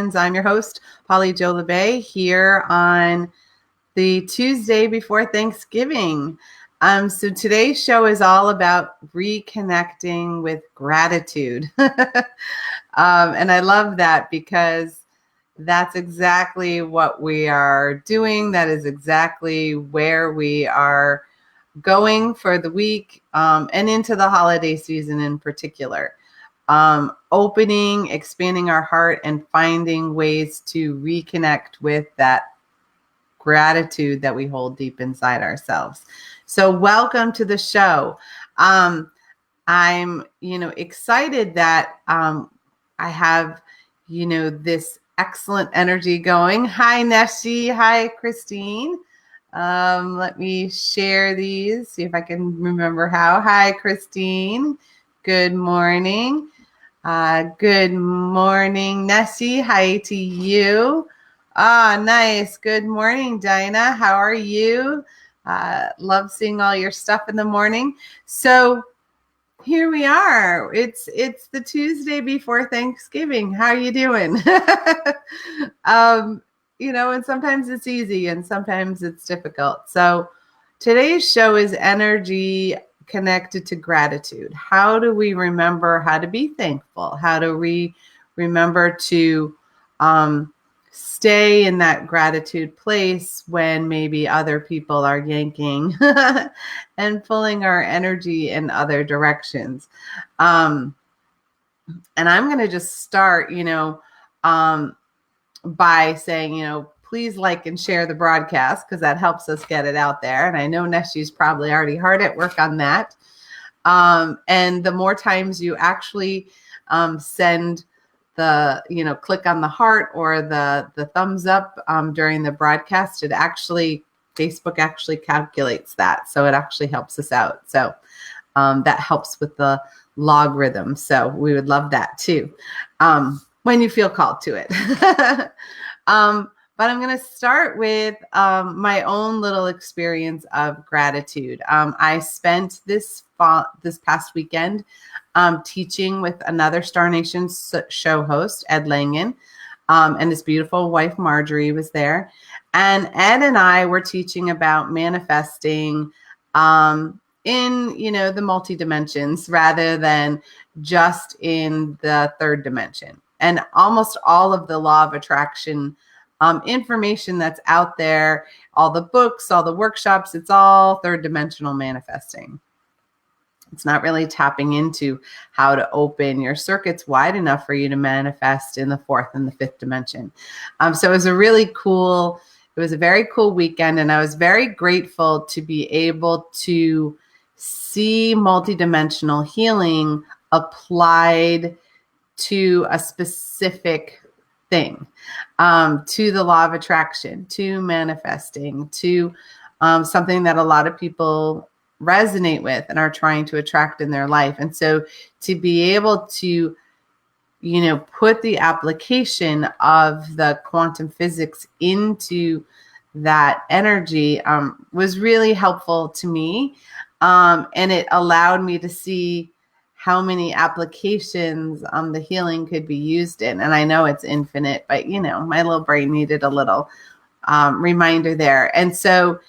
friends. I'm your host, Polly Jo Labbé, here on the Tuesday before Thanksgiving. So today's show is all about reconnecting with gratitude. And I love that because that's exactly what we are doing. That is exactly where we are going for the week and into the holiday season in particular. Opening, expanding our heart, and finding ways to reconnect with that gratitude that we hold deep inside ourselves. So welcome to the show. I'm, excited that I have, this excellent energy going. Hi, Neshi. Hi, Christine. Let me share these, see if I can remember how. Hi, Christine. Good morning. Good morning, Nessie. Hi to you. Nice. Good morning, Dinah. How are you? Love seeing all your stuff in the morning. So here we are. It's the Tuesday before Thanksgiving. How are you doing? And sometimes it's easy and sometimes it's difficult. So today's show is energy connected to gratitude. How do we remember how to be thankful? How do we remember to stay in that gratitude place when maybe other people are yanking and pulling our energy in other directions? And I'm going to just start, by saying, please like and share the broadcast because that helps us get it out there. And I know Neshi's probably already hard at work on that. And the more times you actually send the, click on the heart or the thumbs up during the broadcast, Facebook actually calculates that. So it actually helps us out. So that helps with the logarithm. So we would love that too. When you feel called to it. But I'm going to start with my own little experience of gratitude. I spent this past weekend teaching with another Star Nation show host, Ed Langen, and his beautiful wife, Marjorie, was there. And Ed and I were teaching about manifesting in, the multi-dimensions rather than just in the third dimension. And almost all of the law of attraction information that's out there, all the books, all the workshops, it's all third dimensional manifesting. It's not really tapping into how to open your circuits wide enough for you to manifest in the fourth and the fifth dimension. So it was a very cool weekend. And I was very grateful to be able to see multidimensional healing applied to a specific thing, to the law of attraction, to manifesting, to something that a lot of people resonate with and are trying to attract in their life. And so to be able to, put the application of the quantum physics into that energy was really helpful to me. And it allowed me to see how many applications the healing could be used in. And I know it's infinite, but my little brain needed a little reminder there. And so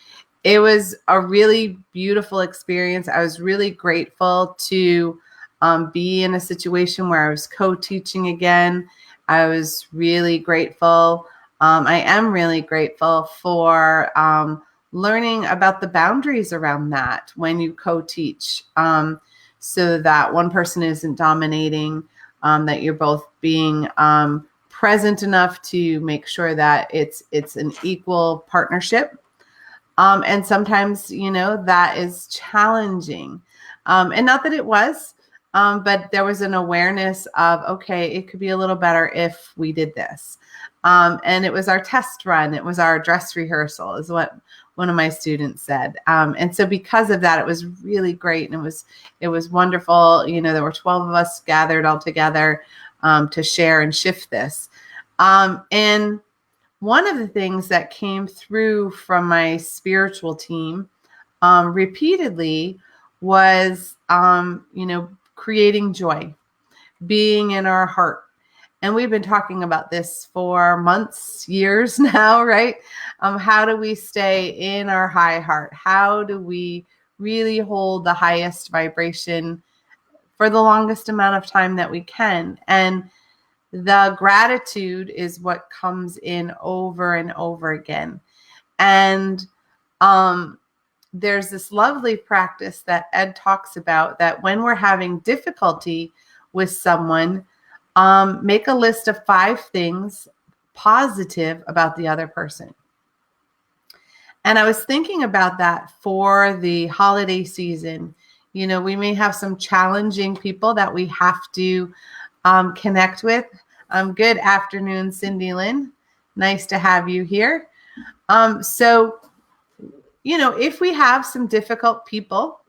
it was a really beautiful experience. I was really grateful to be in a situation where I was co-teaching again. I was really grateful. I am really grateful for learning about the boundaries around that when you co-teach. So that one person isn't dominating, that you're both being present enough to make sure that it's an equal partnership. And sometimes, that is challenging. And not that it was, but there was an awareness of, okay, it could be a little better if we did this. And it was our test run. It was our dress rehearsal is what one of my students said. And so because of that, it was really great. And it was wonderful. There were 12 of us gathered all together to share and shift this. And one of the things that came through from my spiritual team repeatedly was, creating joy, being in our heart. And we've been talking about this for months, years now, right? How do we stay in our high heart? How do we really hold the highest vibration for the longest amount of time that we can? And the gratitude is what comes in over and over again. And there's this lovely practice that Ed talks about, that when we're having difficulty with someone, make a list of 5 things positive about the other person. And I was thinking about that for the holiday season. You know, we may have some challenging people that we have to connect with. Good afternoon, Cindy Lynn. Nice to have you here. So, you know, if we have some difficult people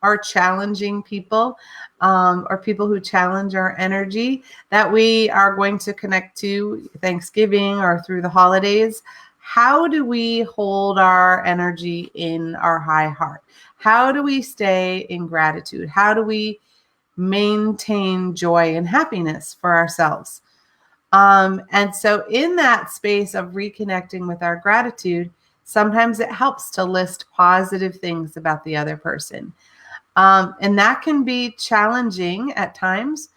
or challenging people, or people who challenge our energy that we are going to connect to Thanksgiving or through the holidays, how do we hold our energy in our high heart? How do we stay in gratitude? How do we maintain joy and happiness for ourselves? And so in that space of reconnecting with our gratitude, sometimes it helps to list positive things about the other person. And that can be challenging at times,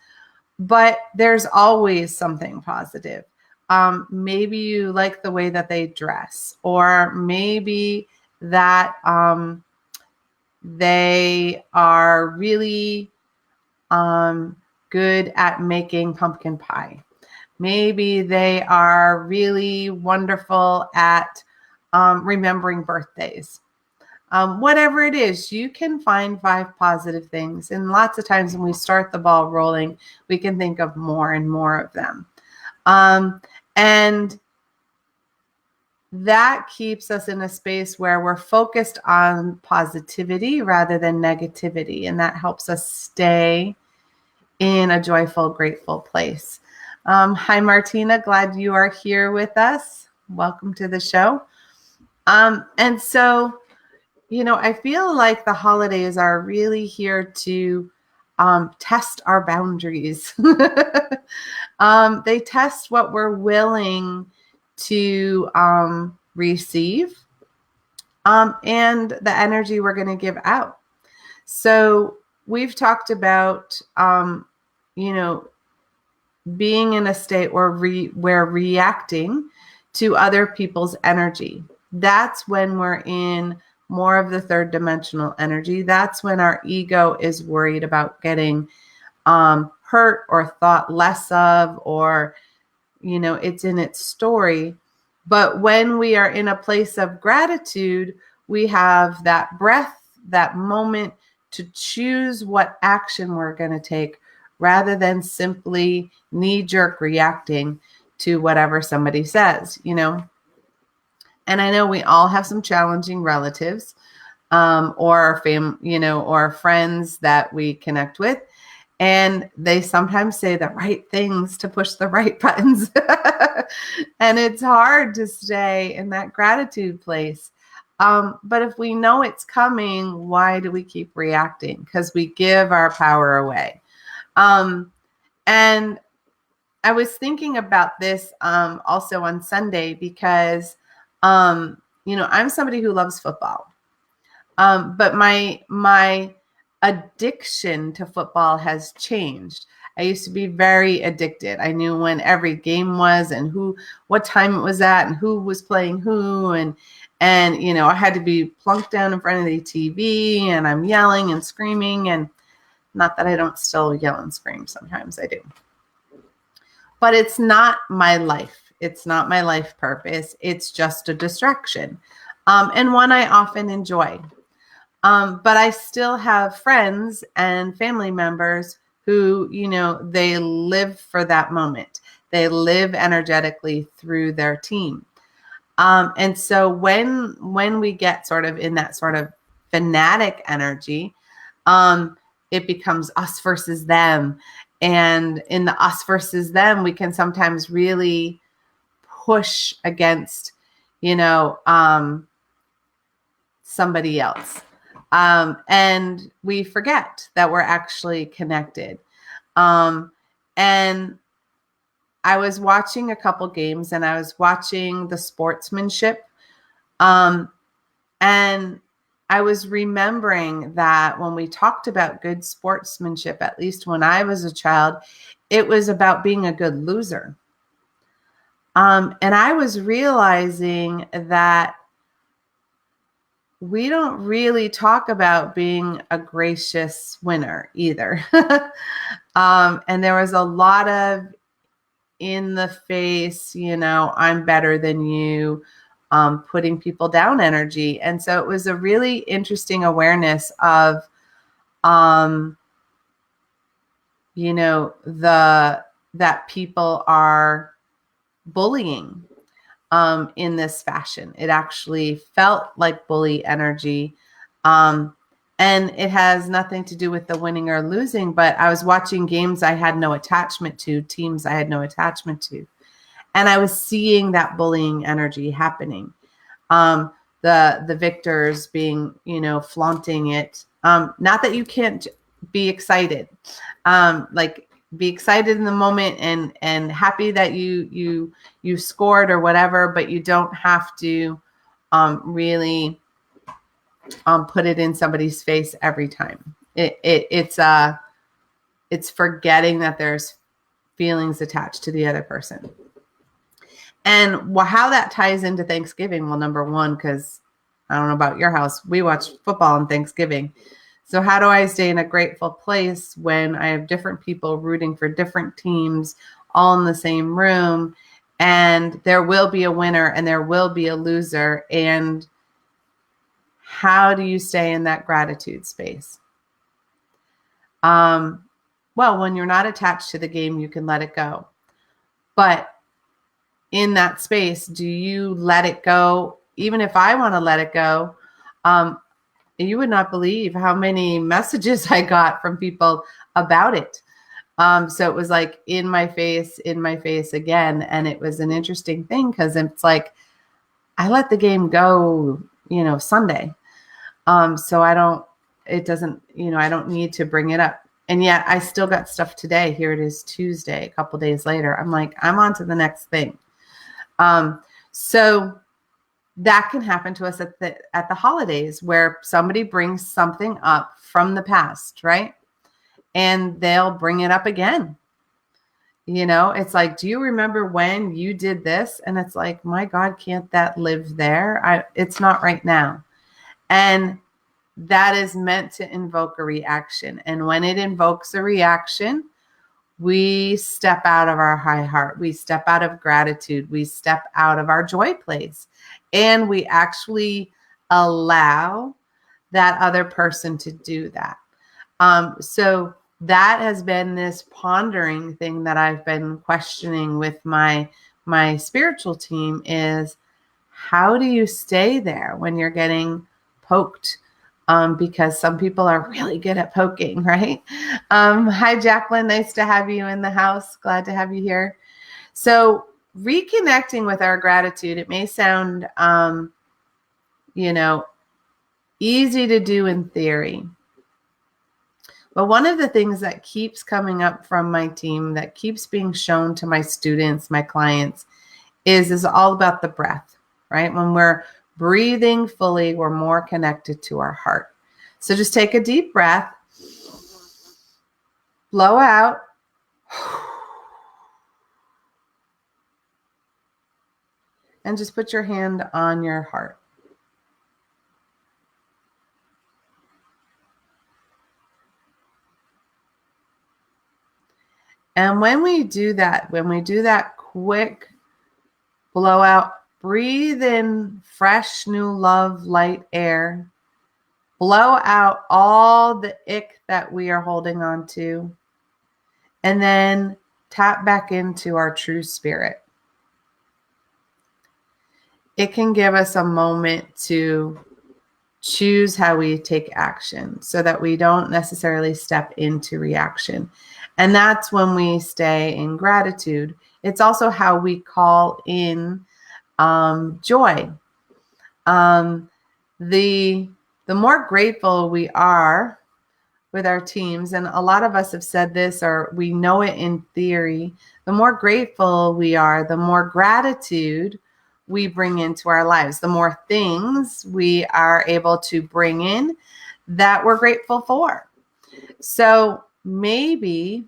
but there's always something positive. Maybe you like the way that they dress, or maybe that they are really good at making pumpkin pie. Maybe they are really wonderful at remembering birthdays. Whatever it is, you can find 5 positive things. And lots of times when we start the ball rolling, we can think of more and more of them. And that keeps us in a space where we're focused on positivity rather than negativity. And that helps us stay in a joyful, grateful place. Hi, Martina. Glad you are here with us. Welcome to the show. And so, you know, I feel like the holidays are really here to test our boundaries. They test what we're willing to receive, and the energy we're going to give out. So we've talked about, you know, being in a state where we're reacting to other people's energy. That's when we're in more of the 3rd dimensional energy. That's when our ego is worried about getting hurt or thought less of, or, you know, it's in its story. But when we are in a place of gratitude, we have that breath, that moment to choose what action we're going to take, rather than simply knee-jerk reacting to whatever somebody says, you know. And I know we all have some challenging relatives, or or friends that we connect with, and they sometimes say the right things to push the right buttons. And it's hard to stay in that gratitude place. But if we know it's coming, why do we keep reacting? Because we give our power away. And I was thinking about this also on Sunday, because you know, I'm somebody who loves football. But my addiction to football has changed. I used to be very addicted. I knew when every game was, and what time it was at, and who was playing who, and you know, I had to be plunked down in front of the TV, and I'm yelling and screaming, and not that I don't still yell and scream. Sometimes I do. But it's not my life. It's not my life purpose. It's just a distraction, and one I often enjoy. But I still have friends and family members who, you know, they live for that moment. They live energetically through their team. And so when we get sort of in that sort of fanatic energy, it becomes us versus them. And in the us versus them, we can sometimes really push against, you know, somebody else. And we forget that we're actually connected. And I was watching a couple games and I was watching the sportsmanship. And I was remembering that when we talked about good sportsmanship, at least when I was a child, it was about being a good loser. And I was realizing that we don't really talk about being a gracious winner either. And there was a lot of in the face, I'm better than you, putting people down energy. And so it was a really interesting awareness of, that people are bullying in this fashion. It actually felt like bully energy. And it has nothing to do with the winning or losing, but I was watching games I had no attachment to, teams I had no attachment to. And I was seeing that bullying energy happening. The victors being, flaunting it. Not that you can't be excited. Be excited in the moment and happy that you scored or whatever, but you don't have to really put it in somebody's face every time. It's forgetting that there's feelings attached to the other person. And how that ties into Thanksgiving, well, number one, because I don't know about your house, we watch football on Thanksgiving. So how do I stay in a grateful place when I have different people rooting for different teams all in the same room, and there will be a winner and there will be a loser? And how do you stay in that gratitude space? Well, when you're not attached to the game, you can let it go. But in that space, do you let it go? Even if I want to let it go, you would not believe how many messages I got from people about it. So it was like in my face again. And it was an interesting thing because it's like, I let the game go, Sunday. So I don't need to bring it up. And yet I still got stuff today. Here it is Tuesday, a couple days later. I'm like, I'm on to the next thing. So that can happen to us at the holidays, where somebody brings something up from the past, right? And they'll bring it up again. It's like, do you remember when you did this? And it's like, my God, can't that live there? It's not right now. And that is meant to invoke a reaction. And when it invokes a reaction, we step out of our high heart. We step out of gratitude. We step out of our joy place. And we actually allow that other person to do that. So that has been this pondering thing that I've been questioning with my spiritual team is, how do you stay there when you're getting poked? Because some people are really good at poking, right? Hi, Jacqueline. Nice to have you in the house. Glad to have you here. So reconnecting with our gratitude, it may sound, easy to do in theory. But one of the things that keeps coming up from my team, that keeps being shown to my students, my clients, is all about the breath, right? When we're breathing fully, we're more connected to our heart. So just take a deep breath, blow out, and just put your hand on your heart. And when we do that quick blowout, breathe in fresh, new love, light air. Blow out all the ick that we are holding on to. And then tap back into our true spirit. It can give us a moment to choose how we take action so that we don't necessarily step into reaction. And that's when we stay in gratitude. It's also how we call in joy. The more grateful we are, with our teams, and a lot of us have said this, or we know it in theory, the more grateful we are, the more gratitude we bring into our lives, the more things we are able to bring in that we're grateful for. So maybe,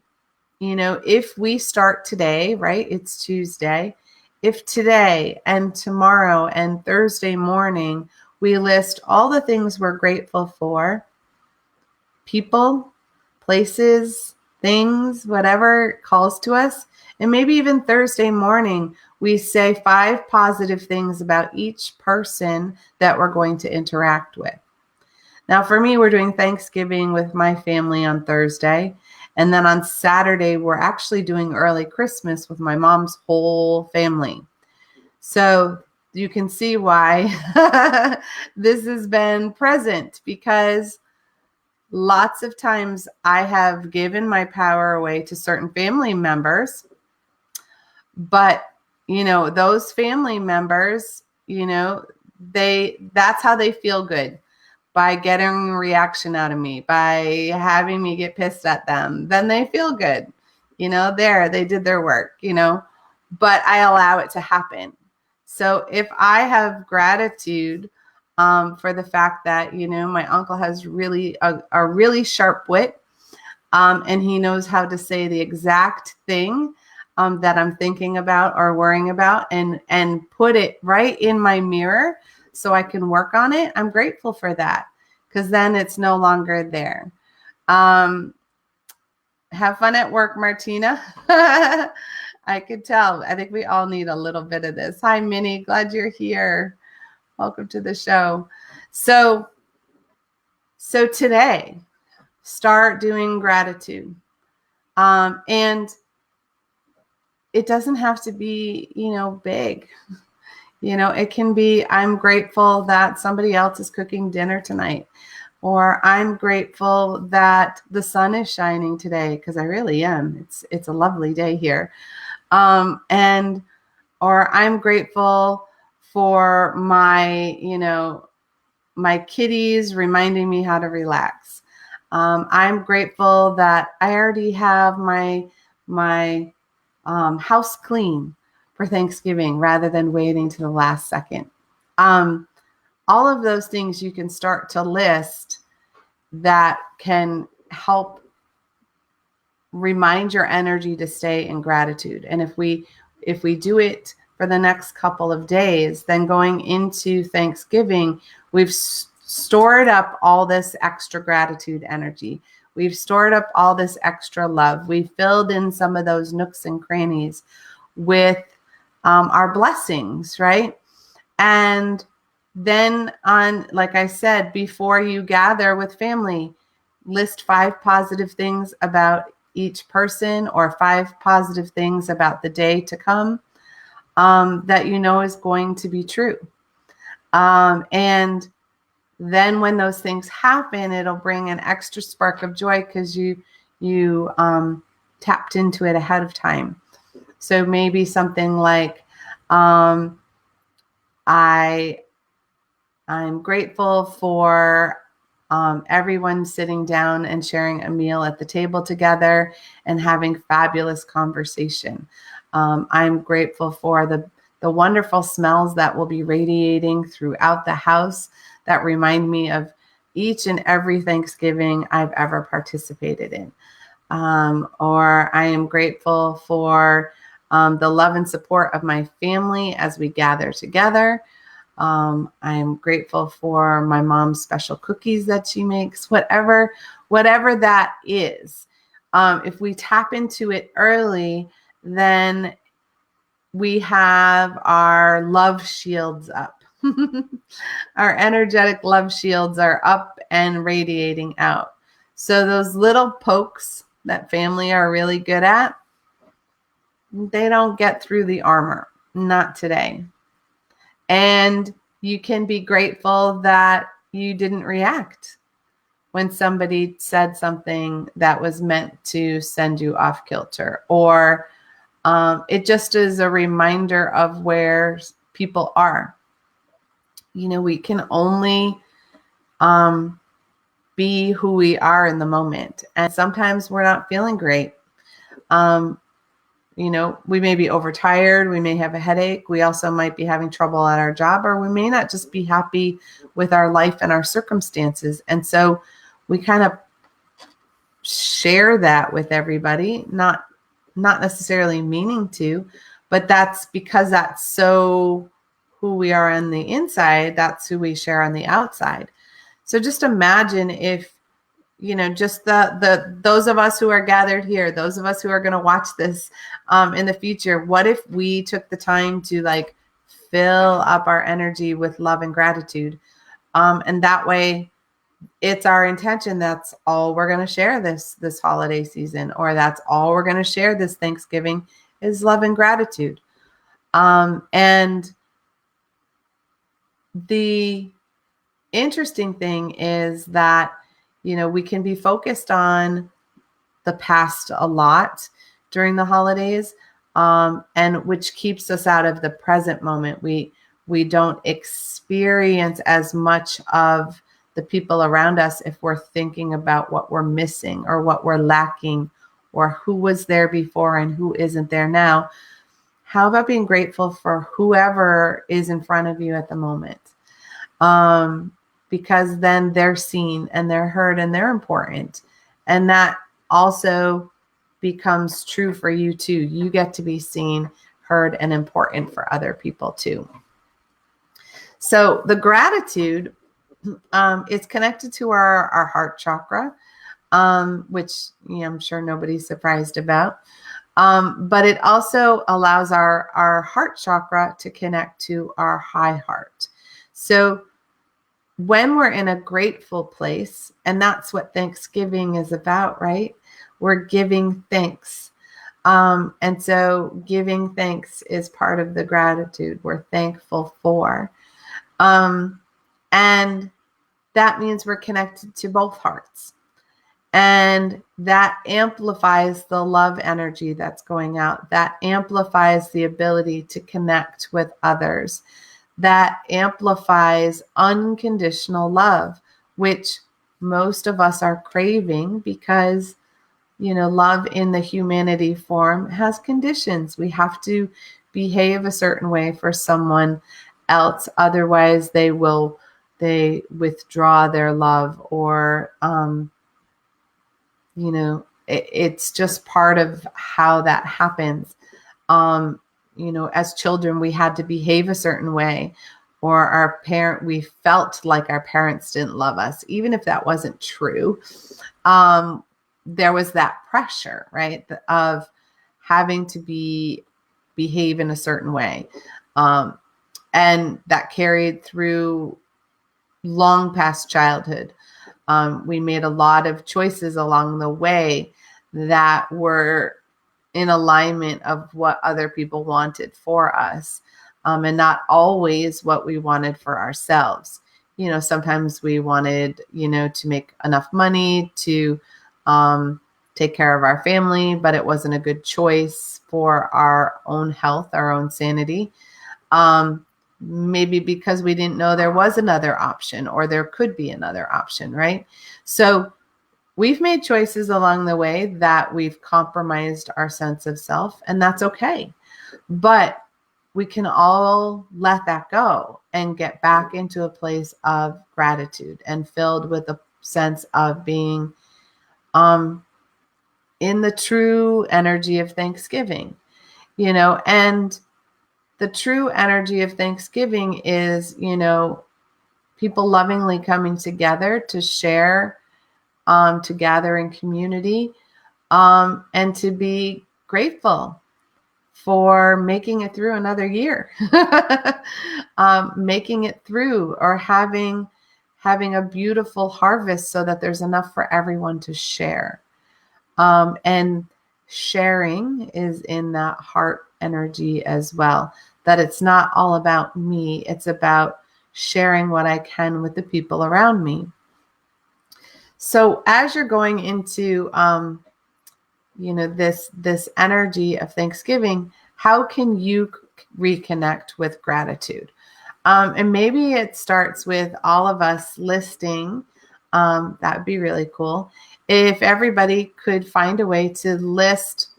if we start today, right? It's Tuesday. If today and tomorrow and Thursday morning, we list all the things we're grateful for, people, places, things, whatever calls to us. And maybe even Thursday morning, we say 5 positive things about each person that we're going to interact with. Now, for me, we're doing Thanksgiving with my family on Thursday. And then on Saturday, we're actually doing early Christmas with my mom's whole family. So you can see why this has been present, because lots of times I have given my power away to certain family members, but those family members, that's how they feel good, by getting a reaction out of me, by having me get pissed at them. Then they feel good, they did their work, but I allow it to happen. So if I have gratitude for the fact that, my uncle has really a really sharp wit, and he knows how to say the exact thing that I'm thinking about or worrying about, and put it right in my mirror so I can work on it. I'm grateful for that, because then it's no longer there. Have fun at work, Martina. I could tell. I think we all need a little bit of this. Hi, Minnie. Glad you're here. Welcome to the show. So today, start doing gratitude. And it doesn't have to be, big. It can be, I'm grateful that somebody else is cooking dinner tonight. Or I'm grateful that the sun is shining today, because I really am. It's a lovely day here. Or I'm grateful for my, my kitties reminding me how to relax. I'm grateful that I already have my house clean for Thanksgiving rather than waiting to the last second. All of those things you can start to list that can help remind your energy to stay in gratitude. And if we do it for the next couple of days, then going into Thanksgiving, we've stored up all this extra gratitude energy. We've stored up all this extra love. We've filled in some of those nooks and crannies with our blessings, right? And then like I said, before you gather with family, list 5 positive things about each person, or 5 positive things about the day to come that is going to be true. And then when those things happen, it'll bring an extra spark of joy, because you tapped into it ahead of time. So maybe something like, I'm grateful for everyone sitting down and sharing a meal at the table together and having fabulous conversation. I'm grateful for the wonderful smells that will be radiating throughout the house that remind me of each and every Thanksgiving I've ever participated in. Or I am grateful for the love and support of my family as we gather together. I'm grateful for my mom's special cookies that she makes, whatever that is. If we tap into it early, then we have our love shields up. Our energetic love shields are up and radiating out. So those little pokes that family are really good at, they don't get through the armor. Not today. And you can be grateful that you didn't react when somebody said something that was meant to send you off kilter, or it just is a reminder of where people are. We can only be be who we are in the moment. And sometimes we're not feeling great. We may be overtired. We may have a headache. We also might be having trouble at our job, or we may not just be happy with our life and our circumstances. And so we kind of share that with everybody, not necessarily meaning to, but that's because that's so who we are on the inside. That's who we share on the outside. So just imagine if, just those of us who are gathered here, those of us who are going to watch this in the future, what if we took the time to like fill up our energy with love and gratitude? And that way it's our intention. That's all we're going to share this holiday season, or that's all we're going to share this Thanksgiving is love and gratitude. And the interesting thing is that, we can be focused on the past a lot during the holidays, and which keeps us out of the present moment. We don't experience as much of the people around us if we're thinking about what we're missing or what we're lacking or who was there before and who isn't there now. How about being grateful for whoever is in front of you at the moment? Because then they're seen and they're heard and they're important. And that also becomes true for you too. You get to be seen, heard, and important for other people too. So the gratitude is connected to our heart chakra, which I'm sure nobody's surprised about. But it also allows our heart chakra to connect to our high heart. So when we're in a grateful place, and that's what Thanksgiving is about, right? We're giving thanks. And so giving thanks is part of the gratitude we're thankful for. And that means we're connected to both hearts. And that amplifies the love energy that's going out. That amplifies the ability to connect with others. That amplifies unconditional love, which most of us are craving because, love in the humanity form has conditions. We have to behave a certain way for someone else. Otherwise, they withdraw their love, or, it's just part of how that happens. As children, we had to behave a certain way, or we felt like our parents didn't love us, even if that wasn't true. There was that pressure, right, of having to behave in a certain way. And that carried through long past childhood. We made a lot of choices along the way that were in alignment of what other people wanted for us, and not always what we wanted for ourselves. Sometimes we wanted, to make enough money to take care of our family, but it wasn't a good choice for our own health, our own sanity. Maybe because we didn't know there was another option, or there could be another option, right? So we've made choices along the way that we've compromised our sense of self, and that's okay. But we can all let that go and get back into a place of gratitude and filled with a sense of being in the true energy of Thanksgiving, and the true energy of Thanksgiving is, people lovingly coming together to share, to gather in community, and to be grateful for making it through another year, making it through, or having a beautiful harvest so that there's enough for everyone to share. And sharing is in that heart energy as well, that it's not all about me. It's about sharing what I can with the people around me. So as you're going into, this energy of Thanksgiving, how can you reconnect with gratitude? And maybe it starts with all of us listing That would be really cool. If everybody could find a way to list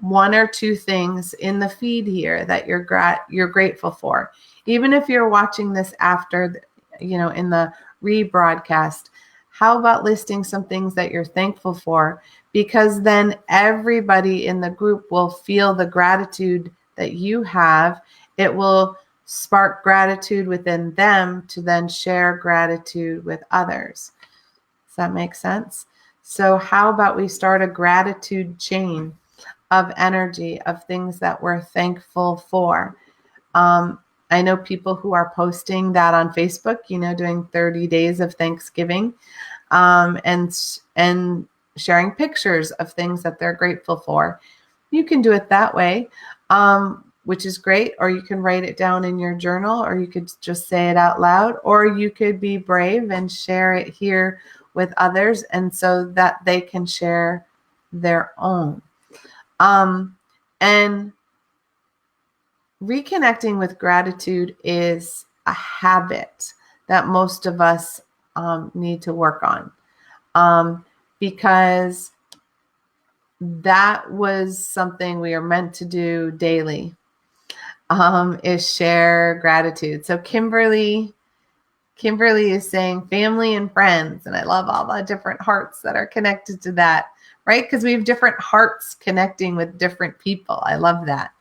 one or two things in the feed here that you're grateful for, even if you're watching this after, in the rebroadcast. How about listing some things that you're thankful for? Because then everybody in the group will feel the gratitude that you have. It will spark gratitude within them to then share gratitude with others. Does that make sense? So how about we start a gratitude chain of energy, of things that we're thankful for? I know people who are posting that on Facebook, doing 30 days of Thanksgiving, and sharing pictures of things that they're grateful for. You can do it that way, which is great, or you can write it down in your journal, or you could just say it out loud, or you could be brave and share it here with others, and so that they can share their own. And reconnecting with gratitude is a habit that most of us need to work on, because that was something we are meant to do daily, is share gratitude. So Kimberly is saying family and friends, and I love all the different hearts that are connected to that, right? Because we have different hearts connecting with different people. I love that.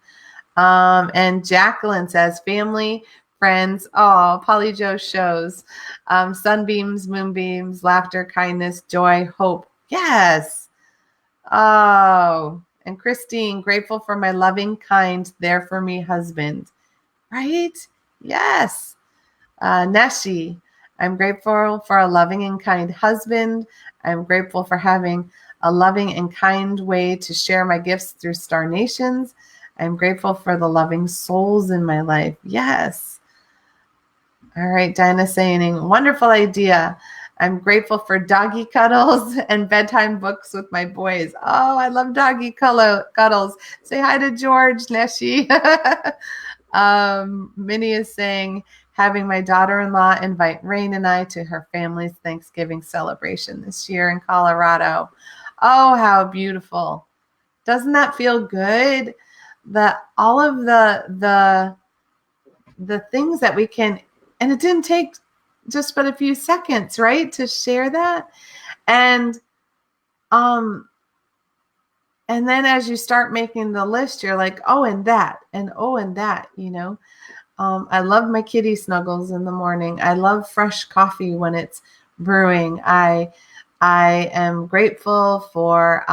And Jacqueline says family, friends, Polly Joe shows, sunbeams, moonbeams, laughter, kindness, joy, hope. Yes. Oh, and Christine, grateful for my loving, kind, there for me husband. Right? Yes. Neshi, I'm grateful for a loving and kind husband. I'm grateful for having a loving and kind way to share my gifts through Star Nations. I'm grateful for the loving souls in my life. Yes. All right, Dinah saying, wonderful idea. I'm grateful for doggy cuddles and bedtime books with my boys. Oh, I love doggy cuddles. Say hi to George, Neshi. Minnie is saying, having my daughter-in-law invite Rain and I to her family's Thanksgiving celebration this year in Colorado. Oh, how beautiful. Doesn't that feel good? All of the things that we can, and it didn't take just but a few seconds, right, to share that. And then as you start making the list, you're like, oh, and that, and oh, and that, I love my kitty snuggles in the morning. I love fresh coffee when it's brewing. I am grateful for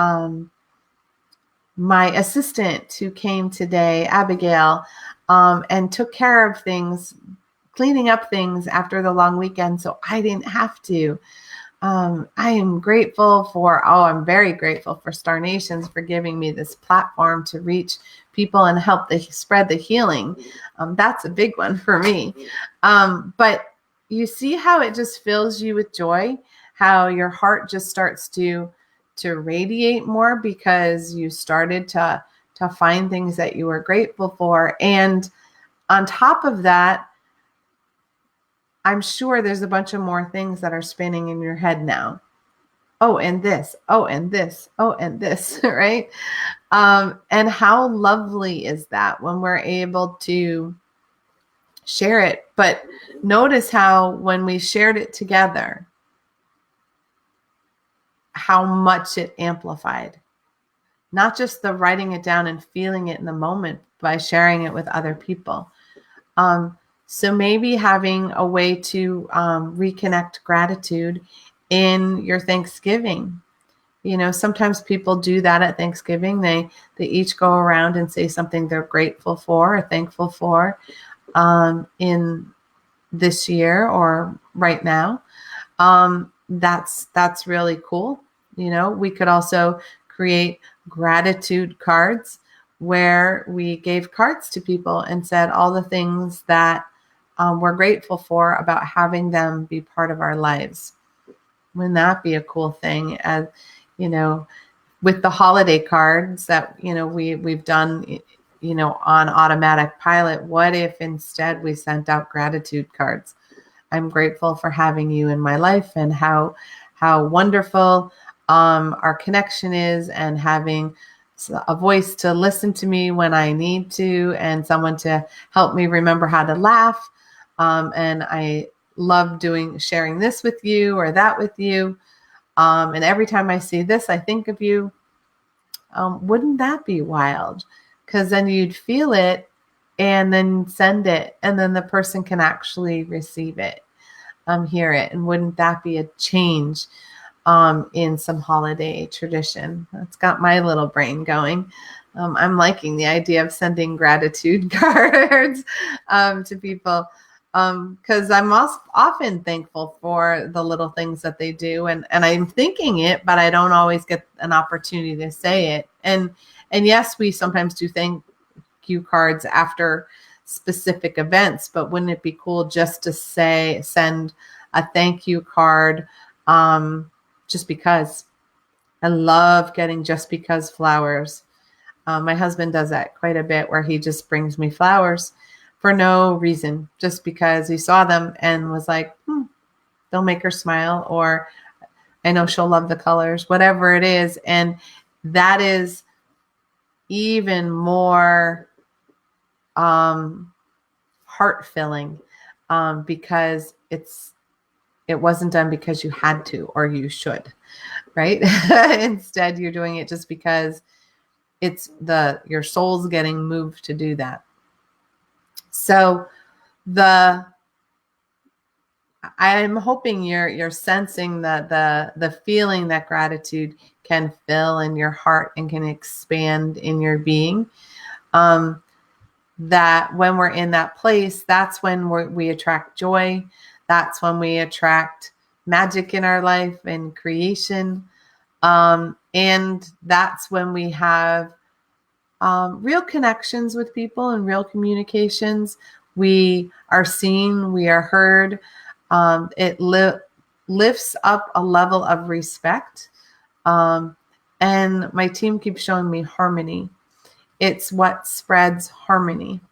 my assistant who came today, Abigail, and took care of things, cleaning up things after the long weekend, so I didn't have to. I am grateful for, I'm very grateful for Star Nations for giving me this platform to reach people and help spread the healing. That's a big one for me. But you see how it just fills you with joy, how your heart just starts to radiate more because you started to find things that you were grateful for. And on top of that, I'm sure there's a bunch of more things that are spinning in your head now. Oh, and this, oh, and this, oh, and this, right? And how lovely is that when we're able to share it? But notice how when we shared it together, how much it amplified. Not just the writing it down and feeling it in the moment by sharing it with other people. So maybe having a way to reconnect gratitude in your Thanksgiving. Sometimes people do that at Thanksgiving. They each go around and say something they're grateful for or thankful for in this year or right now. That's really cool. We could also create gratitude cards where we gave cards to people and said all the things that we're grateful for about having them be part of our lives. Wouldn't that be a cool thing? As with the holiday cards that we've done on automatic pilot, what if instead we sent out gratitude cards? I'm grateful for having you in my life, and how wonderful our connection is, and having a voice to listen to me when I need to, and someone to help me remember how to laugh. And I love sharing this with you or that with you. And every time I see this, I think of you. Wouldn't that be wild? Because then you'd feel it and then send it, and then the person can actually receive it, hear it. And wouldn't that be a change in some holiday tradition? That's got my little brain going. I'm liking the idea of sending gratitude cards to people, because I'm also often thankful for the little things that they do, and I'm thinking it, but I don't always get an opportunity to say it. And yes, we sometimes do thank you cards after specific events, but wouldn't it be cool just to send a thank you card, just because? I love getting just because flowers. My husband does that quite a bit, where he just brings me flowers for no reason, just because he saw them and was like, they'll make her smile, or I know she'll love the colors, whatever it is. And that is even more heart-filling, because it wasn't done because you had to or you should, right? Instead, you're doing it just because your soul's getting moved to do that. So I'm hoping you're sensing the feeling that gratitude can fill in your heart and can expand in your being. That when we're in that place, that's when we attract joy. That's when we attract magic in our life and creation. And that's when we have real connections with people and real communications. We are seen, we are heard. It lifts up a level of respect. And my team keeps showing me harmony. It's what spreads harmony.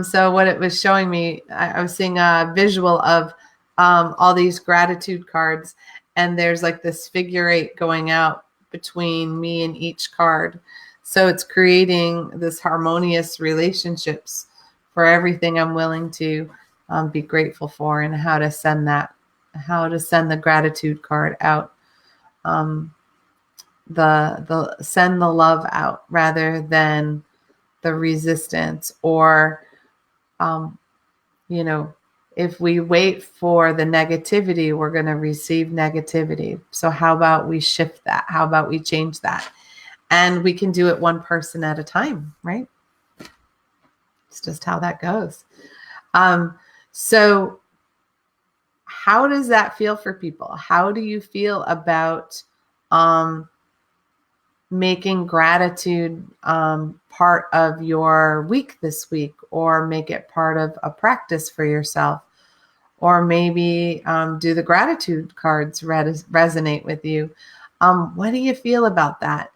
So what it was showing me, I was seeing a visual of all these gratitude cards, and there's like this figure 8 going out between me and each card. So it's creating this harmonious relationships for everything I'm willing to be grateful for, and how to send the gratitude card out. Send the love out rather than the resistance, or if we wait for the negativity, we're going to receive negativity. So how about we shift that? How about we change that? And we can do it one person at a time, right? It's just how that goes. So how does that feel for people? How do you feel about making gratitude part of your week this week, or make it part of a practice for yourself, or maybe do the gratitude cards resonate with you? What do you feel about that?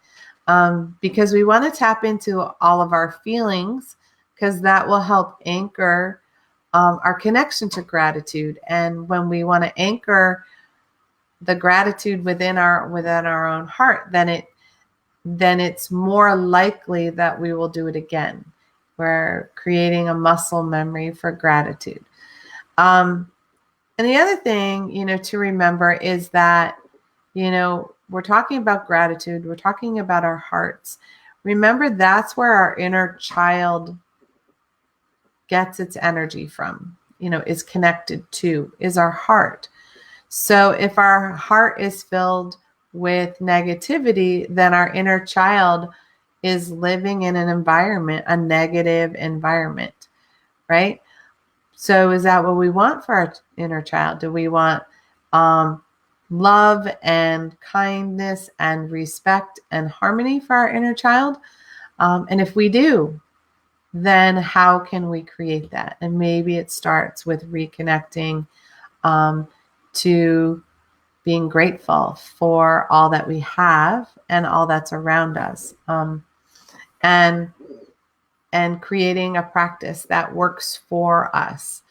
Because we want to tap into all of our feelings, because that will help anchor our connection to gratitude. And when we want to anchor the gratitude within our own heart, then it's more likely that we will do it again. We're creating a muscle memory for gratitude. And the other thing, to remember is that, we're talking about gratitude. We're talking about our hearts. Remember, that's where our inner child gets its energy from, is connected to, is our heart. So if our heart is filled with negativity, then our inner child is living in an environment, a negative environment, right? So is that what we want for our inner child? Do we want love and kindness and respect and harmony for our inner child? And if we do, then how can we create that? And maybe it starts with reconnecting to being grateful for all that we have and all that's around us, and creating a practice that works for us.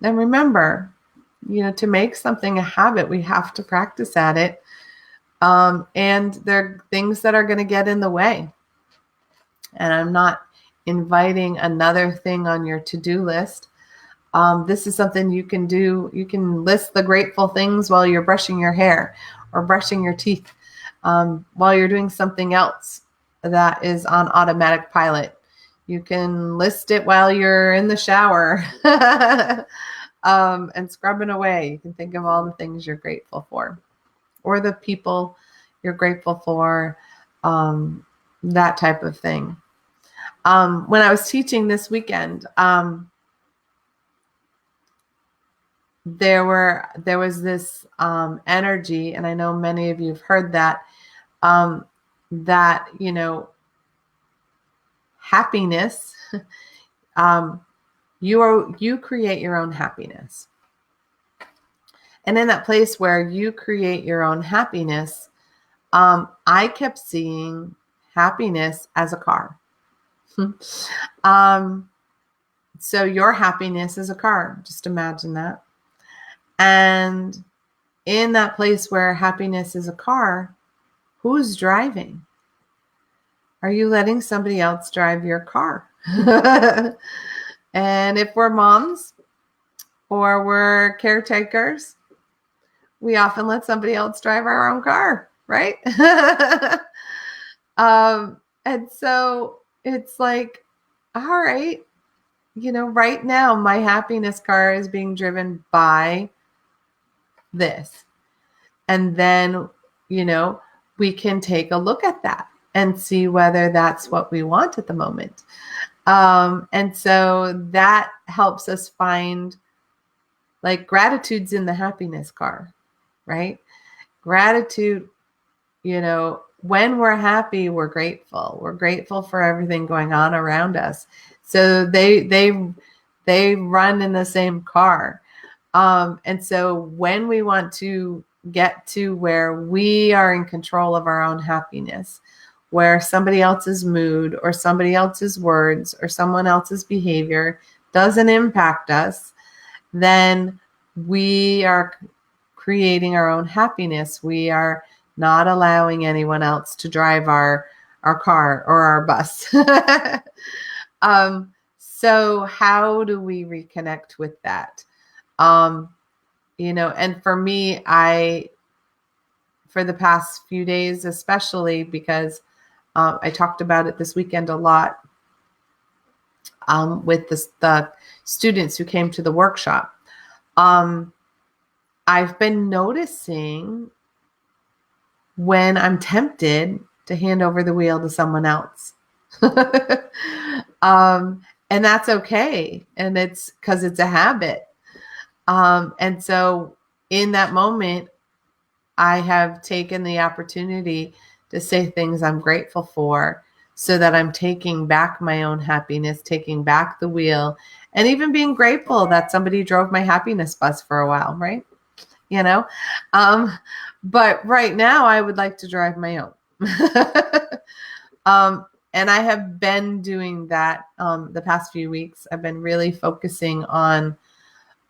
And remember, to make something a habit, we have to practice at it. And there are things that are going to get in the way. And I'm not inviting another thing on your to-do list. This is something you can do. You can list the grateful things while you're brushing your hair or brushing your teeth, while you're doing something else that is on automatic pilot. You can list it while you're in the shower and scrubbing away. You can think of all the things you're grateful for, or the people you're grateful for, that type of thing. When I was teaching this weekend, there was this energy, and I know many of you have heard that, that, happiness, you create your own happiness. And in that place where you create your own happiness, I kept seeing happiness as a car. So your happiness is a car. Just imagine that. And in that place where happiness is a car, who's driving? Are you letting somebody else drive your car? And if we're moms or we're caretakers, we often let somebody else drive our own car, right? And so it's like, all right, right now my happiness car is being driven by this. And then, we can take a look at that and see whether that's what we want at the moment. And so that helps us find, like, gratitude's in the happiness car, right? Gratitude, when we're happy, we're grateful. We're grateful for everything going on around us. So they run in the same car. And so when we want to get to where we are in control of our own happiness, where somebody else's mood or somebody else's words or someone else's behavior doesn't impact us, then we are creating our own happiness. We are not allowing anyone else to drive our car or our bus. So how do we reconnect with that? And for me, for the past few days, especially because I talked about it this weekend a lot with the students who came to the workshop. I've been noticing when I'm tempted to hand over the wheel to someone else. And that's okay. And it's because it's a habit. And so in that moment, I have taken the opportunity to say things I'm grateful for, so that I'm taking back my own happiness, taking back the wheel, and even being grateful that somebody drove my happiness bus for a while, right? But right now I would like to drive my own. And I have been doing that the past few weeks. I've been really focusing on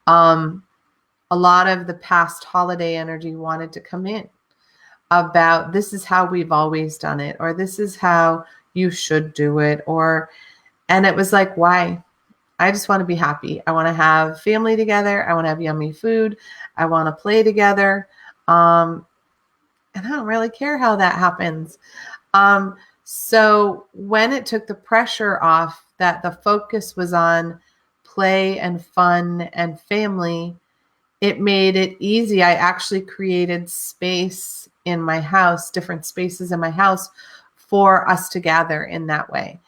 a lot of the past holiday energy wanted to come in about, this is how we've always done it, or this is how you should do it, and it was like, why? I just want to be happy. I want to have family together. I want to have yummy food. I want to play together. And I don't really care how that happens. So when it took the pressure off, that the focus was on play and fun and family, it made it easy. I actually created space in my house, different spaces in my house for us to gather in that way.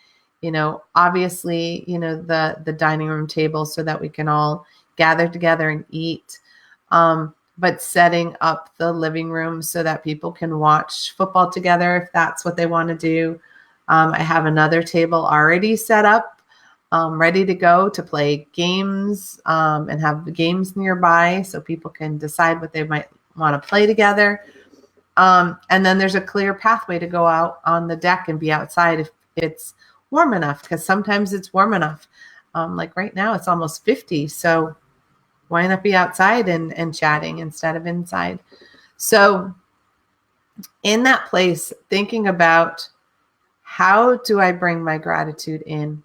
Obviously, the dining room table so that we can all gather together and eat. But setting up the living room so that people can watch football together if that's what they want to do. I have another table already set up, ready to go to play games, and have the games nearby so people can decide what they might want to play together. And then there's a clear pathway to go out on the deck and be outside if it's warm enough, because sometimes it's warm enough. Like right now it's almost 50. So Why not be outside and chatting instead of inside? So in that place, thinking about, how do I bring my gratitude in?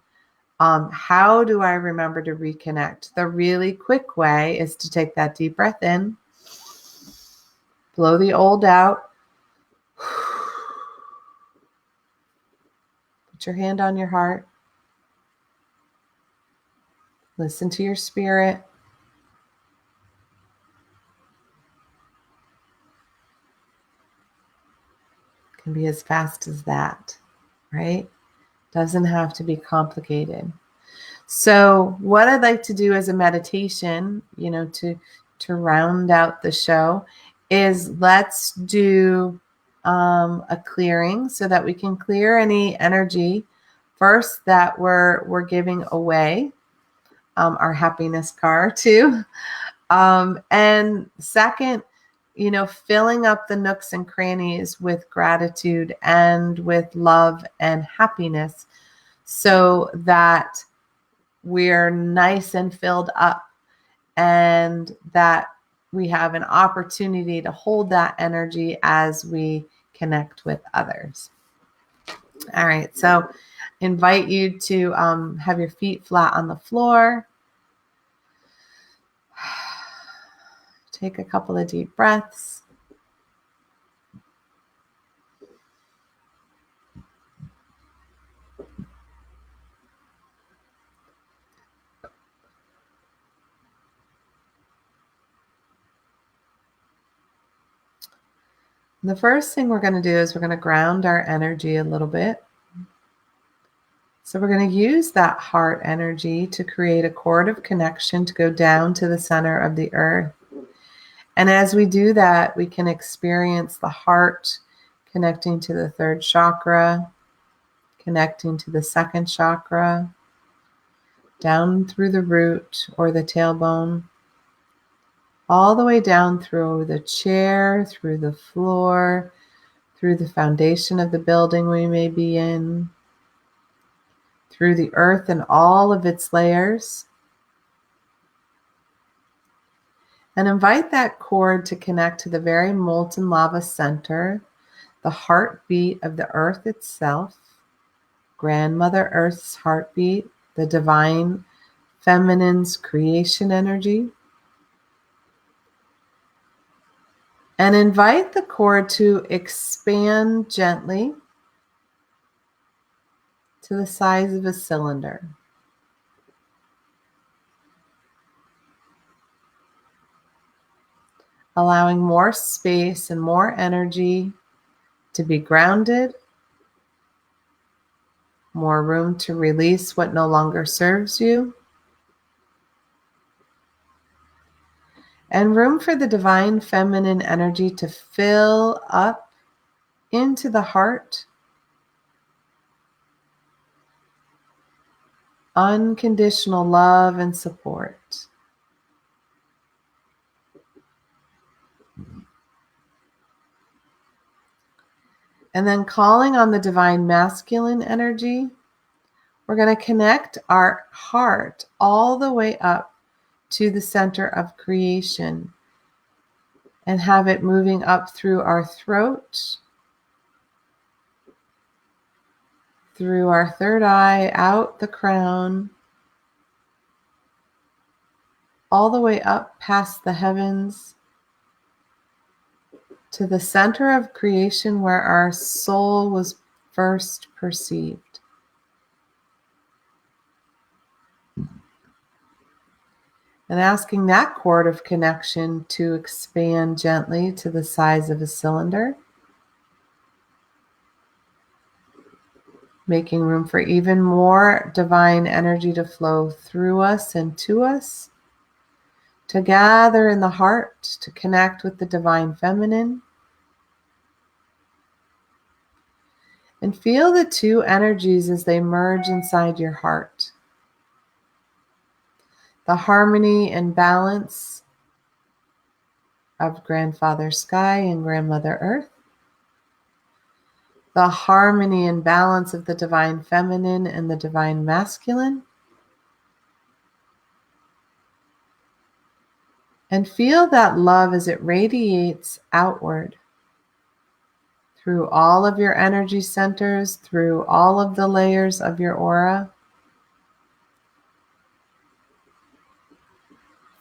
How do I remember to reconnect? The really quick way is to take that deep breath in, blow the old out. Put your hand on your heart. Listen to your spirit. It can be as fast as that, right? Doesn't have to be complicated. So what I'd like to do as a meditation, to round out the show, is let's do a clearing so that we can clear any energy first that we're giving away, our happiness car too. And second, filling up the nooks and crannies with gratitude and with love and happiness so that we're nice and filled up, and that we have an opportunity to hold that energy as we connect with others. All right, so invite you to have your feet flat on the floor. Take a couple of deep breaths. The first thing we're going to do is we're going to ground our energy a little bit. So we're going to use that heart energy to create a cord of connection to go down to the center of the earth. And as we do that, we can experience the heart connecting to the third chakra, connecting to the second chakra, down through the root or the tailbone, all the way down through the chair, through the floor, through the foundation of the building we may be in, through the earth and all of its layers. And invite that cord to connect to the very molten lava center, the heartbeat of the earth itself, Grandmother Earth's heartbeat, the divine feminine's creation energy. And invite the cord to expand gently to the size of a cylinder. Allowing more space and more energy to be grounded, more room to release what no longer serves you, and room for the divine feminine energy to fill up into the heart. Unconditional love and support. And then calling on the divine masculine energy, we're going to connect our heart all the way up to the center of creation and have it moving up through our throat, through our third eye, out the crown, all the way up past the heavens to the center of creation where our soul was first perceived. And asking that cord of connection to expand gently to the size of a cylinder, making room for even more divine energy to flow through us and to us, to gather in the heart, to connect with the divine feminine. And feel the two energies as they merge inside your heart. The harmony and balance of Grandfather Sky and Grandmother Earth. The harmony and balance of the divine feminine and the divine masculine. And feel that love as it radiates outward through all of your energy centers, through all of the layers of your aura,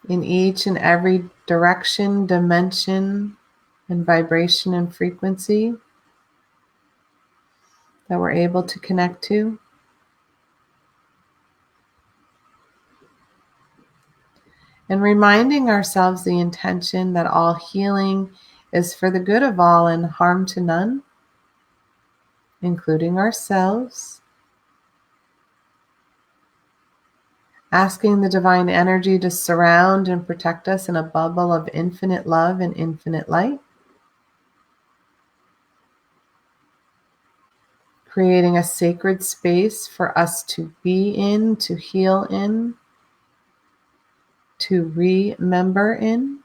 in each and every direction, dimension, and vibration and frequency that we're able to connect to. And reminding ourselves the intention that all healing is for the good of all and harm to none, including ourselves. Asking the divine energy to surround and protect us in a bubble of infinite love and infinite light. Creating a sacred space for us to be in, to heal in, to remember in.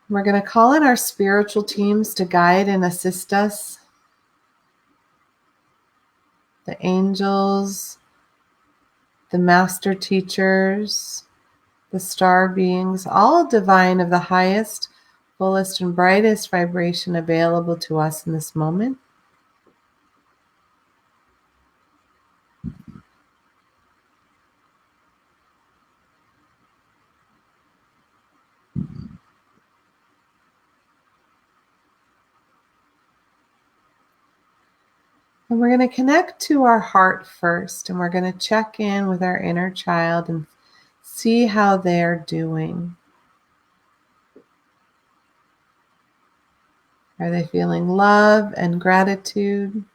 We're going to call in our spiritual teams to guide and assist us. The angels, the master teachers, the star beings, all divine of the highest, fullest, and brightest vibration available to us in this moment. And we're going to connect to our heart first, and we're going to check in with our inner child and see how they're doing. Are they feeling love and gratitude?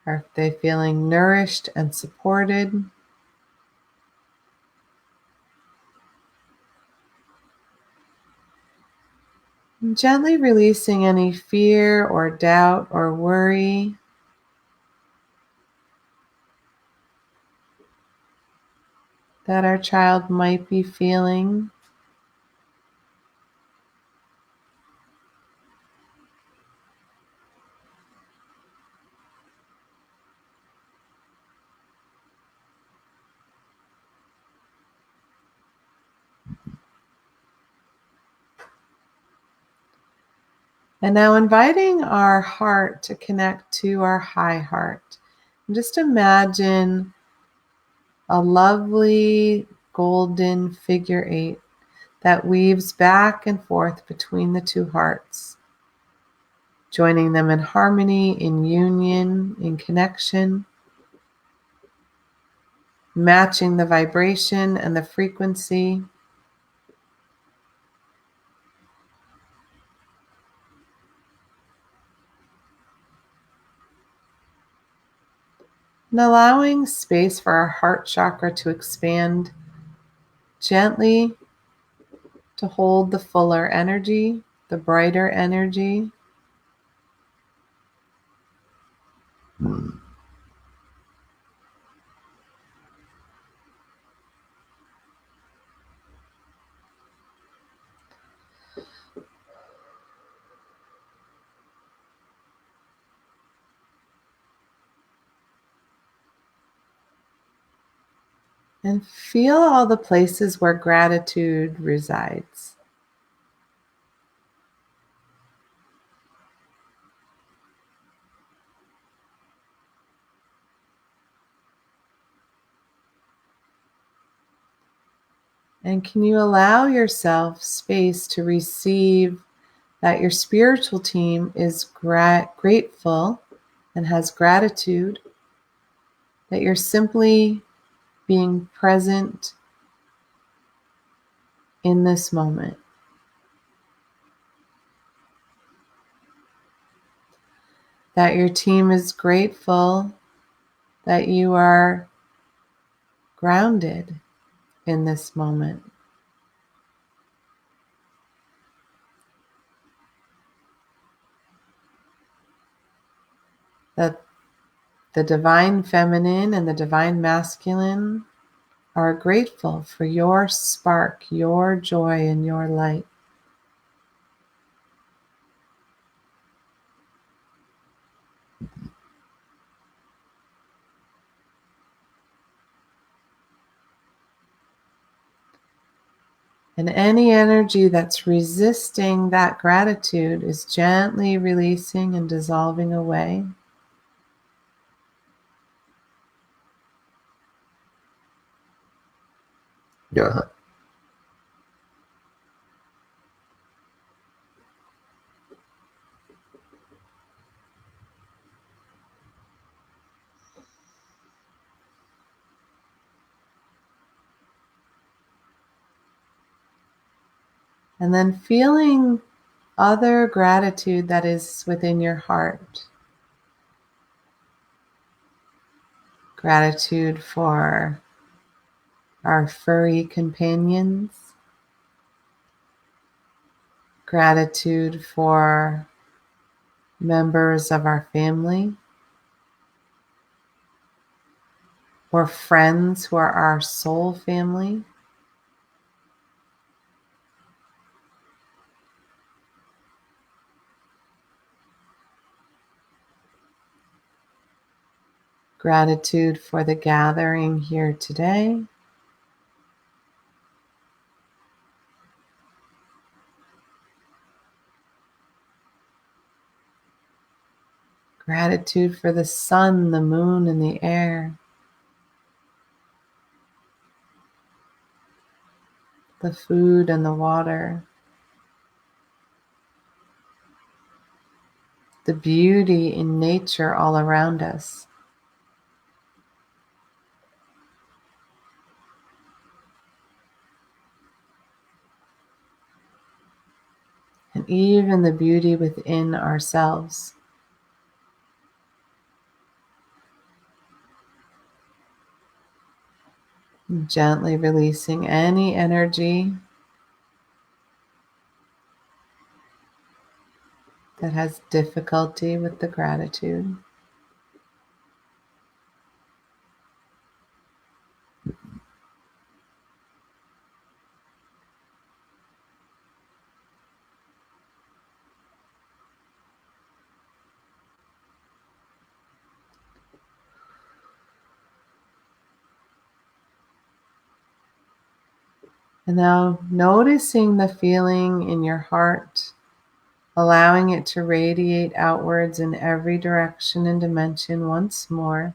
Are they feeling nourished and supported? And gently releasing any fear or doubt or worry. That our child might be feeling. And now inviting our heart to connect to our high heart. And just imagine a lovely golden figure 8 that weaves back and forth between the two hearts, joining them in harmony, in union, in connection, matching the vibration and the frequency. And allowing space for our heart chakra to expand gently, to hold the fuller energy, the brighter energy. And feel all the places where gratitude resides. And can you allow yourself space to receive that your spiritual team is grateful and has gratitude, that you're simply being present in this moment. That your team is grateful that you are grounded in this moment. That The divine feminine and the divine masculine are grateful for your spark, your joy, and your light. And any energy that's resisting that gratitude is gently releasing and dissolving away. Yeah. And then feeling other gratitude that is within your heart. Gratitude for our furry companions. Gratitude for members of our family. Or friends who are our soul family. Gratitude for the gathering here today. Gratitude for the sun, the moon, and the air. The food and the water. The beauty in nature all around us. And even the beauty within ourselves. Gently releasing any energy that has difficulty with the gratitude. And now noticing the feeling in your heart, allowing it to radiate outwards in every direction and dimension once more.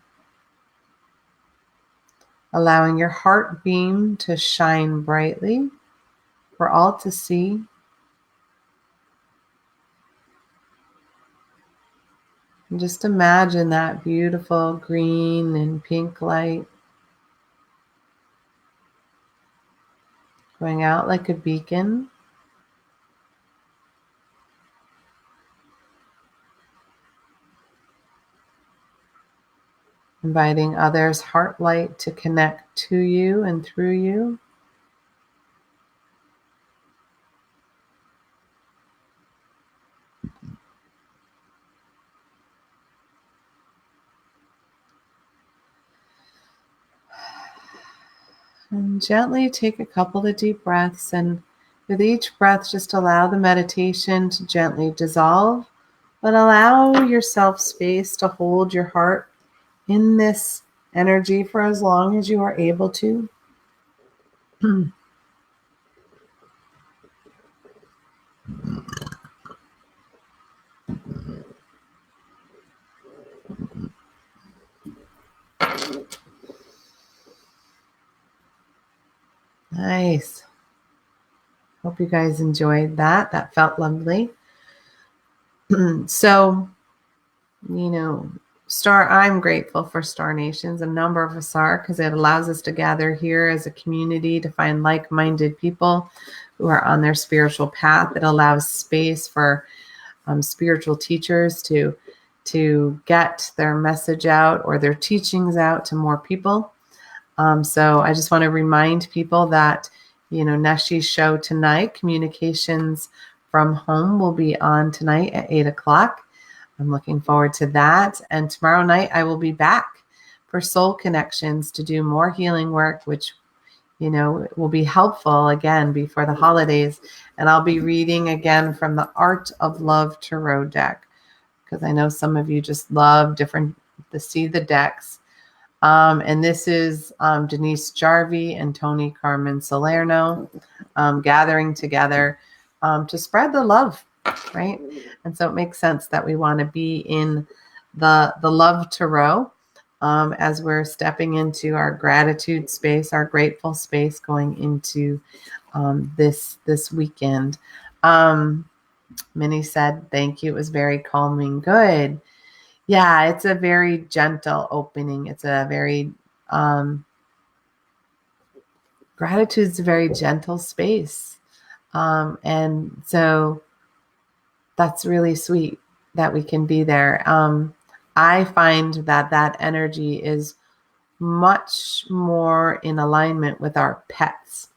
Allowing your heart beam to shine brightly for all to see. And just imagine that beautiful green and pink light going out like a beacon. Inviting others' heart light to connect to you and through you. And gently take a couple of deep breaths, and with each breath, just allow the meditation to gently dissolve, but allow yourself space to hold your heart in this energy for as long as you are able to. Nice. Hope you guys enjoyed that. That felt lovely. So, I'm grateful for Star Nations. A number of us are, because it allows us to gather here as a community to find like-minded people who are on their spiritual path. It allows space for spiritual teachers to get their message out or their teachings out to more people. So I just want to remind people that, Neshi's show tonight, Communications from Home, will be on tonight at 8 o'clock. I'm looking forward to that. And tomorrow night, I will be back for Soul Connections to do more healing work, which, you know, will be helpful again before the holidays. And I'll be reading again from the Art of Love Tarot deck, because I know some of you just love to see the decks. And this is Denise Jarvie and Tony Carmen Salerno gathering together to spread the love, right? And so it makes sense that we want to be in the Love Tarot as we're stepping into our gratitude space, our grateful space, going into this weekend. Minnie said, thank you. It was very calming. Good. Yeah, it's a very gentle opening. It's a very, gratitude's a very gentle space. And so that's really sweet that we can be there. I find that energy is much more in alignment with our pets,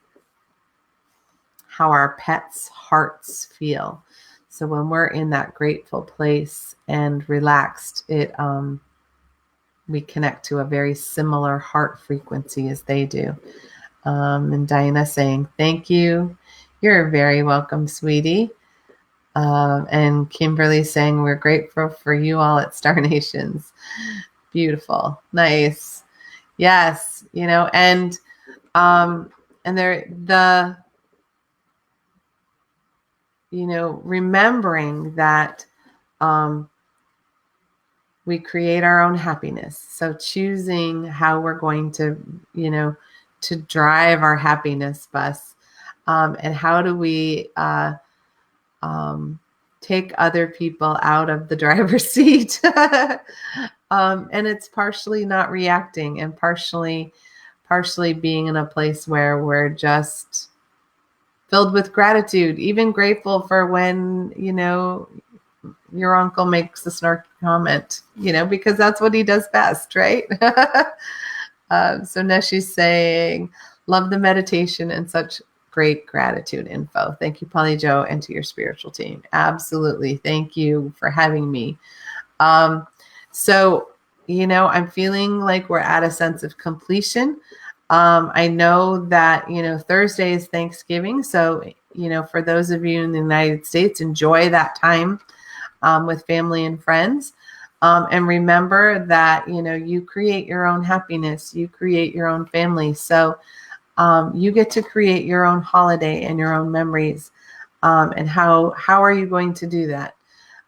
how our pets' hearts feel. So when we're in that grateful place and relaxed, we connect to a very similar heart frequency as they do. And Diana saying, thank you. You're very welcome, sweetie. And Kimberly saying, we're grateful for you all at Star Nations. Beautiful. Nice. Yes. You know, and you know, remembering that we create our own happiness. So choosing how we're going to, you know, to drive our happiness bus, and how do we take other people out of the driver's seat. And it's partially not reacting, and partially being in a place where we're just filled with gratitude, even grateful for when, you know, your uncle makes a snarky comment, you know, because that's what he does best, right? So Neshi's saying, love the meditation and such great gratitude info. Thank you, Polly Joe, and to your spiritual team. Absolutely. Thank you for having me. So, you know, I'm feeling like we're at a sense of completion. I know that, you know, Thursday is Thanksgiving. So, you know, for those of you in the United States, enjoy that time with family and friends. And remember that, you know, you create your own happiness, you create your own family. So you get to create your own holiday and your own memories. And how are you going to do that?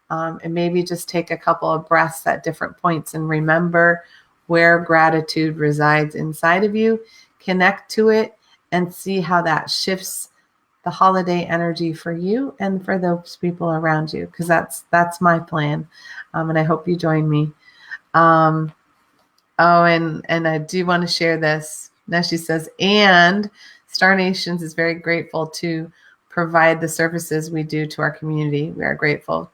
And maybe just take a couple of breaths at different points and remember where gratitude resides inside of you, connect to it, and see how that shifts the holiday energy for you and for those people around you, because that's my plan. And I hope you join me. And I do want to share this. Neshi says, and Star Nations is very grateful to provide the services we do to our community. We are grateful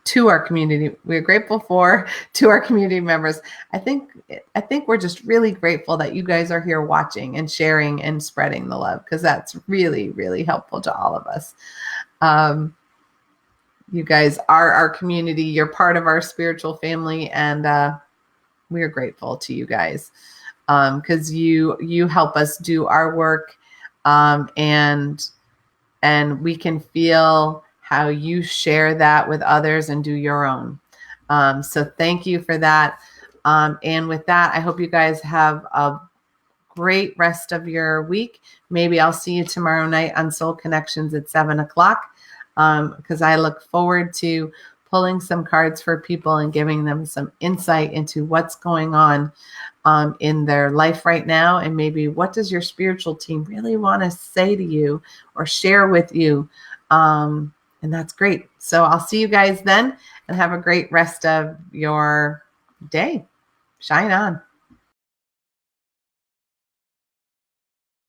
to our community. We're grateful to our community members. I think we're just really grateful that you guys are here watching and sharing and spreading the love, because that's really, really helpful to all of us. You guys are our community. You're part of our spiritual family, and we are grateful to you guys because you help us do our work, and we can feel how you share that with others and do your own. So thank you for that. And with that, I hope you guys have a great rest of your week. Maybe I'll see you tomorrow night on Soul Connections at 7:00, because I look forward to pulling some cards for people and giving them some insight into what's going on in their life right now. And maybe what does your spiritual team really want to say to you or share with you? And that's great. So I'll see you guys then, and have a great rest of your day. Shine on.